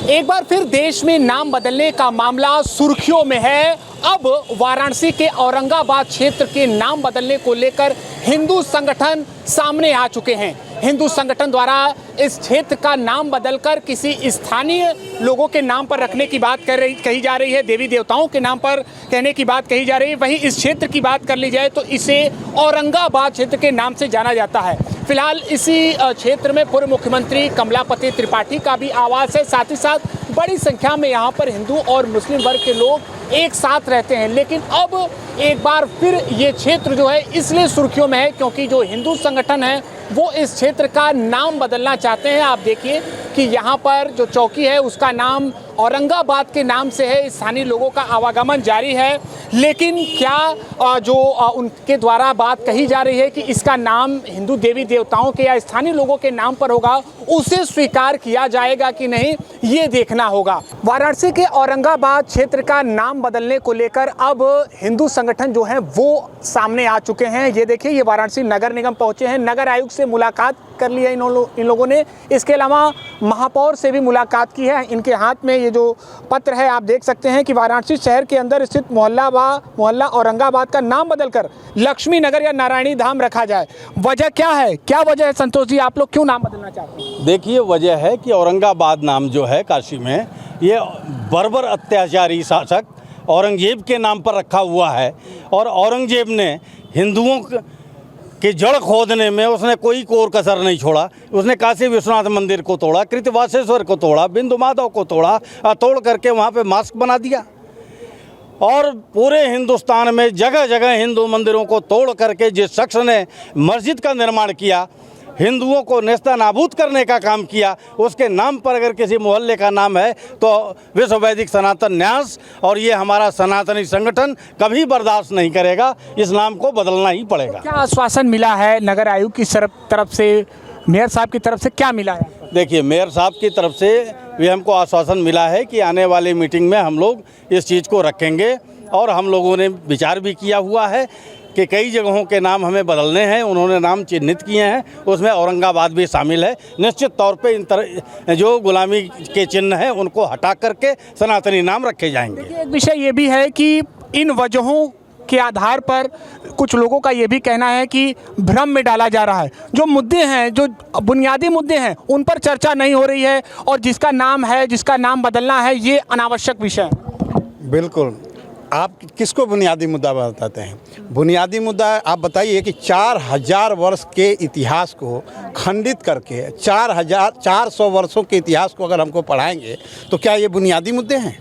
एक बार फिर देश में नाम बदलने का मामला सुर्खियों में है। अब वाराणसी के औरंगाबाद क्षेत्र के नाम बदलने को लेकर हिंदू संगठन सामने आ चुके हैं। हिंदू संगठन द्वारा इस क्षेत्र का नाम बदलकर किसी स्थानीय लोगों के नाम पर रखने की बात कही जा रही है, देवी देवताओं के नाम पर कहने की बात कही जा रही है। वहीं इस क्षेत्र की बात कर ली जाए तो इसे औरंगाबाद क्षेत्र के नाम से जाना जाता है। फिलहाल इसी क्षेत्र में पूर्व मुख्यमंत्री कमलापति त्रिपाठी का भी आवास है। साथ ही साथ बड़ी संख्या में यहाँ पर हिंदू और मुस्लिम वर्ग के लोग एक साथ रहते हैं। लेकिन अब एक बार फिर ये क्षेत्र जो है इसलिए सुर्खियों में है क्योंकि जो हिंदू संगठन है वो इस क्षेत्र का नाम बदलना चाहते हैं। आप देखिए कि यहाँ पर जो चौकी है उसका नाम औरंगाबाद के नाम से है। स्थानीय लोगों का आवागमन जारी है, लेकिन क्या जो उनके द्वारा बात कही जा रही है कि इसका नाम हिंदू देवी देवताओं के या स्थानीय लोगों के नाम पर होगा, उसे स्वीकार किया जाएगा कि नहीं, ये देखना होगा। वाराणसी के औरंगाबाद क्षेत्र का नाम बदलने को लेकर अब हिंदू संगठन जो है वो सामने आ चुके हैं। ये देखिए, ये वाराणसी नगर निगम पहुंचे हैं, नगर आयुक्त से मुलाकात कर ली है इन लोगों ने। इसके अलावा महापौर से भी मुलाकात की है। इनके हाथ में ये जो पत्र है आप देख सकते हैं कि वाराणसी शहर के अंदर स्थित मोहल्ला औरंगाबाद का नाम बदलकर लक्ष्मी नगर या नारायणी धाम रखा जाए। वजह क्या है, क्या वजह है संतोष जी, आप लोग क्यों नाम बदलना चाहते हैं? देखिए, वजह है कि औरंगाबाद नाम जो है काशी में, ये बर्बर अत्याचारी शासक औरंगजेब के नाम पर रखा हुआ है। और औरंगजेब ने हिंदुओं के जड़ खोदने में उसने कोई कोर कसर नहीं छोड़ा। उसने काशी विश्वनाथ मंदिर को तोड़ा, कृतवासेश्वर को तोड़ा, बिंदु माधव को तोड़ा, तोड़ करके वहाँ पे मास्क बना दिया। और पूरे हिंदुस्तान में जगह जगह हिंदू मंदिरों को तोड़ करके जिस शख्स ने मस्जिद का निर्माण किया, हिंदुओं को नेस्तनाबूद करने का काम किया, उसके नाम पर अगर किसी मोहल्ले का नाम है तो विश्व वैदिक सनातन न्यास और ये हमारा सनातनी संगठन कभी बर्दाश्त नहीं करेगा। इस नाम को बदलना ही पड़ेगा। क्या आश्वासन मिला है नगर आयुक्त की तरफ से, मेयर साहब की तरफ से क्या मिला है? देखिए, मेयर साहब की तरफ से भी हमको आश्वासन मिला है कि आने वाली मीटिंग में हम लोग इस चीज़ को रखेंगे। और हम लोगों ने विचार भी किया हुआ है कि कई जगहों के नाम हमें बदलने हैं। उन्होंने नाम चिन्हित किए हैं, उसमें औरंगाबाद भी शामिल है। निश्चित तौर पे इन तरह जो गुलामी के चिन्ह हैं उनको हटा करके सनातनी नाम रखे जाएंगे। एक विषय ये भी है कि इन वजहों के आधार पर कुछ लोगों का ये भी कहना है कि भ्रम में डाला जा रहा है। जो मुद्दे हैं, जो बुनियादी मुद्दे हैं, उन पर चर्चा नहीं हो रही है और जिसका नाम है, जिसका नाम बदलना है, ये अनावश्यक विषय है। बिल्कुल। आप किसको बुनियादी मुद्दा बताते हैं? बुनियादी मुद्दा आप बताइए कि 4000 वर्ष के इतिहास को खंडित करके 400 वर्षों के इतिहास को अगर हमको पढ़ाएंगे तो क्या ये बुनियादी मुद्दे हैं?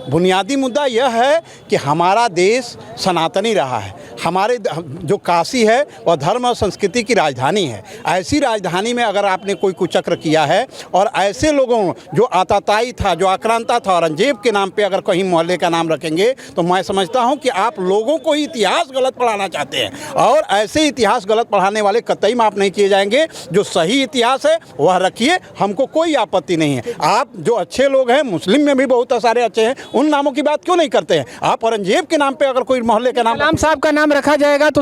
बुनियादी मुद्दा यह है कि हमारा देश सनातनी रहा है। हमारे जो काशी है वह धर्म और संस्कृति की राजधानी है। ऐसी राजधानी में अगर आपने कोई कुचक्र किया है और ऐसे लोगों जो आताताई था, जो आक्रांता था, औरंगजेब के नाम पे अगर कहीं मोहल्ले का नाम रखेंगे तो मैं समझता हूं कि आप लोगों को इतिहास गलत पढ़ाना चाहते हैं। और ऐसे इतिहास गलत पढ़ाने वाले कतई माफ़ नहीं किए जाएंगे। जो सही इतिहास है वह रखिए, हमको कोई आपत्ति नहीं है। आप जो अच्छे लोग हैं, मुस्लिम में भी बहुत सारे अच्छे हैं, उन नामों की बात क्यों नहीं करते हैं? आप औरंगजेब के नाम पे अगर कोई मोहल्ले का नाम साहब का नाम रखा जाएगा तो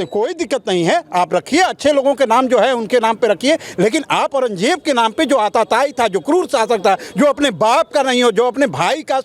कोई दिक्कत नहीं है। आप रखिए, अच्छे लोगों के नाम जो है उनके नाम पे रखिए। लेकिन आप औरंगजेब के नाम पे जो आताताई था, जो क्रूर शासक था, जो अपने बाप का नहीं हो, जो अपने भाई का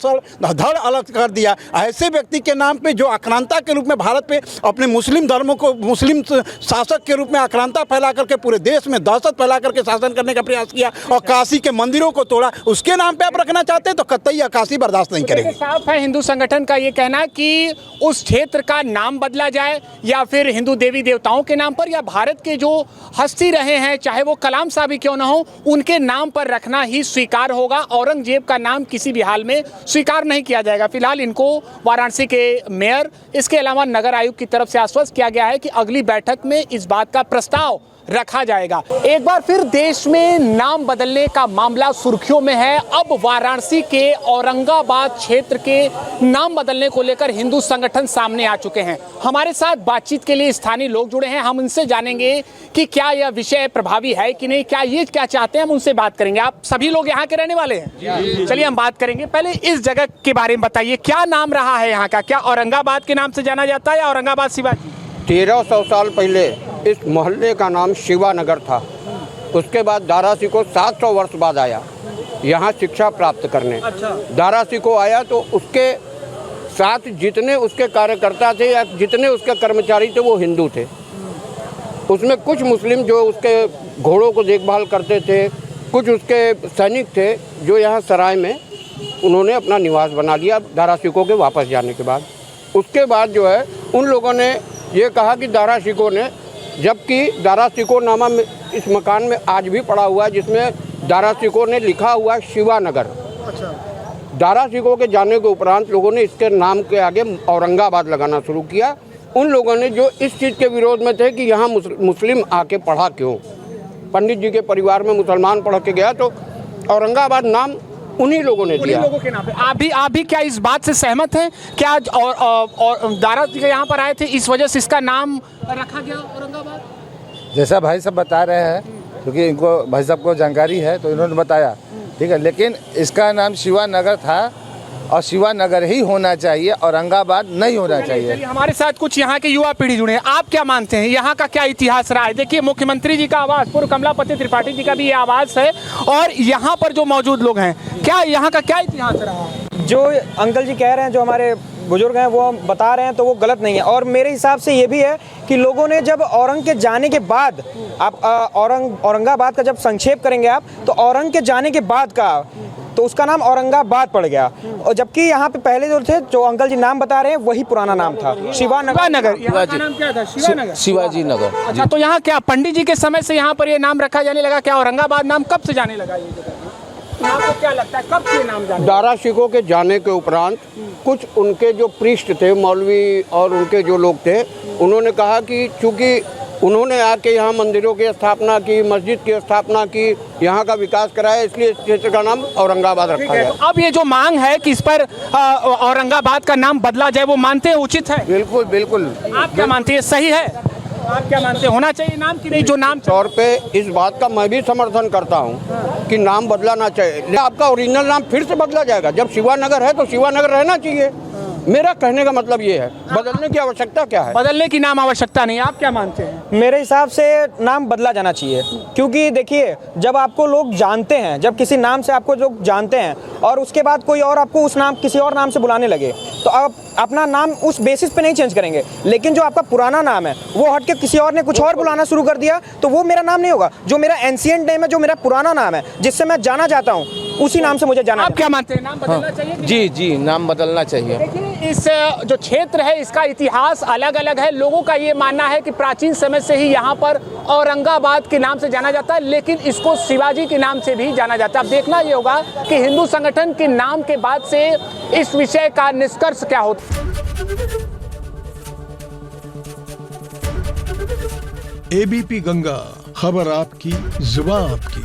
धड़ अलग कर दिया, ऐसे व्यक्ति के नाम पे जो आक्रांता के रूप में भारत पे अपने मुस्लिम धर्मों को, मुस्लिम शासक के रूप में आक्रांता फैला करके पूरे देश में दहशत फैला करके शासन करने का प्रयास किया और काशी के मंदिरों को तोड़ा, उसके नाम पे आप रखना चाहते हैं तो कतई काशी बर्दाश्त नहीं करेगी। साफ है हिंदू संगठन का ये कहना कि उस क्षेत्र का नाम बदला जाए या फिर हिंदू देवी देवताओं के नाम पर या भारत के जो हस्ती रहे हैं, चाहे वो कलाम साहब ही क्यों ना हो, उनके नाम पर रखना ही स्वीकार होगा। औरंगजेब का नाम किसी भी हाल में स्वीकार नहीं किया जाएगा। फिलहाल इनको वाराणसी के मेयर, इसके अलावा नगर आयुक्त की तरफ से आश्वस्त किया गया है कि अगली बैठक में इस बात का प्रस्ताव रखा जाएगा। एक बार फिर देश में नाम बदलने का मामला सुर्खियों में है। अब वाराणसी के औरंगाबाद क्षेत्र के नाम बदलने को लेकर हिंदू संगठन सामने आ चुके हैं। हमारे साथ बातचीत के लिए स्थानीय लोग जुड़े हैं। हम इनसे जानेंगे कि क्या यह विषय प्रभावी है कि नहीं, क्या चाहते हैं, हम उनसे बात करेंगे। आप सभी लोग यहाँ के रहने वाले हैं? चलिए हम बात करेंगे। पहले इस जगह के बारे में बताइए, क्या नाम रहा है यहाँ का? क्या औरंगाबाद के नाम से जाना जाता है या औरंगाबाद शिवाजी? 1300 साल पहले इस मोहल्ले का नाम शिवानगर था। उसके बाद दारासी को 700 वर्ष बाद आया। यहाँ शिक्षा प्राप्त करने। दारा सिकोह आया तो उसके साथ जितने उसके कार्यकर्ता थे या जितने उसके कर्मचारी थे वो हिंदू थे। उसमें कुछ मुस्लिम जो उसके घोड़ों को देखभाल करते थे, कुछ उसके सैनिक थे जो यहाँ सराय में उन्होंने अपना निवास बना लिया दारा सिकोह के वापस जाने के बाद। उसके बाद जो है उन लोगों ने ये कहा कि दारा सिकोह ने, जबकि दारा सिकोह नामा में इस मकान में आज भी पड़ा हुआ है जिसमें दारा सिकोह ने लिखा हुआ है शिवानगर। दारा सिकोह के जाने के उपरांत लोगों ने इसके नाम के आगे औरंगाबाद लगाना शुरू किया। उन लोगों ने जो इस चीज़ के विरोध में थे कि यहाँ मुस्लिम आके पढ़ा क्यों, पंडित जी के परिवार में मुसलमान पढ़ के गया, तो औरंगाबाद नाम उन्हीं लोगों ने दिया। लोगों के नाम पे आप भी क्या इस बात से सहमत हैं? क्या और दारा जी के यहाँ पर आए थे इस वजह से इसका नाम रखा गया औरंगाबाद? जैसा भाई साहब बता रहे हैं, क्योंकि इनको भाई साहब को जानकारी है तो इन्होंने बताया, ठीक है। लेकिन इसका नाम शिवानगर था और शिवानगर ही होना चाहिए, औरंगाबाद नहीं होना चाहिए। हमारे साथ कुछ यहाँ के युवा पीढ़ी जुड़े हैं, आप क्या मानते हैं यहाँ का क्या इतिहास रहा है? देखिए, मुख्यमंत्री जी का आवास, पूर्व कमलापति त्रिपाठी जी का भी ये आवास है, और यहाँ पर जो मौजूद लोग हैं, क्या यहाँ का क्या इतिहास रहा है? जो अंकल जी कह रहे हैं, जो हमारे बुजुर्ग हैं वो बता रहे हैं, तो वो गलत नहीं है। और मेरे हिसाब से ये भी है कि लोगों ने जब औरंग के जाने के बाद, आप औरंगाबाद का जब संक्षेप करेंगे आप, तो औरंग के जाने के बाद का तो उसका नाम औरंगाबाद पड़ गया। और जबकि यहाँ पे पहले जो थे, जो अंकल जी नाम बता रहे हैं, वही पुराना नाम था शिवानगर। यहाँ का नाम क्या था? शिवानगर, शिवाजी नगर। अच्छा, तो यहाँ क्या पंडित जी के समय से यहाँ पर ये नाम रखा जाने लगा? क्या औरंगाबाद नाम कब से जाने लगा? ये आपको क्या लगता है कब से नाम जाने? दारा सिकोह के जाने के उपरांत कुछ उनके जो पृष्ठ थे, मौलवी और उनके जो लोग थे, उन्होंने कहा कि चूँकि उन्होंने आके यहाँ मंदिरों की स्थापना की, मस्जिद की स्थापना की, यहाँ का विकास कराया, इसलिए इस क्षेत्र का नाम औरंगाबाद रखा गया। तो अब ये जो मांग है कि इस पर औरंगाबाद का नाम बदला जाए, वो मानते हैं उचित है? बिल्कुल बिल्कुल। आप क्या मानते हैं, सही है? आप क्या मानते हैं, होना चाहिए नाम कि नहीं? जो नाम तौर पे इस बात का मैं भी समर्थन करता हूँ कि नाम बदलाना चाहिए। आपका ओरिजिनल नाम फिर से बदला जाएगा। जब शिवानगर है तो शिवानगर रहना चाहिए। मेरा कहने का मतलब ये है, बदलने की आवश्यकता क्या है? बदलने की नाम आवश्यकता नहीं। आप क्या मानते हैं? मेरे हिसाब से नाम बदला जाना चाहिए, क्योंकि देखिए, जब आपको लोग जानते हैं, जब किसी नाम से आपको लोग जानते हैं और उसके बाद कोई और आपको उस नाम, किसी और नाम से बुलाने लगे, तो आप अपना नाम उस बेसिस पे नहीं चेंज करेंगे। लेकिन जो आपका पुराना नाम है वो हट के किसी और ने कुछ और बुलाना शुरू कर दिया, तो वो मेरा नाम नहीं होगा। जो मेरा एंशिएंट नेम है, जो मेरा पुराना नाम है, जिससे मैं जाना चाहता हूँ, उसी नाम से मुझे जाना। आप क्या मानते हैं, नाम बदलना चाहिए? जी जी, नाम बदलना चाहिए। देखिए, इस जो क्षेत्र है इसका इतिहास अलग अलग है। लोगों का ये मानना है कि प्राचीन समय से ही यहाँ पर औरंगाबाद के नाम से जाना जाता है, लेकिन इसको शिवाजी के नाम से भी जाना जाता है। अब देखना ये होगा कि हिंदू संगठन के नाम के बाद से इस विषय का निष्कर्ष क्या होता है। एबीपी गंगा, खबर आपकी, जुबान आपकी।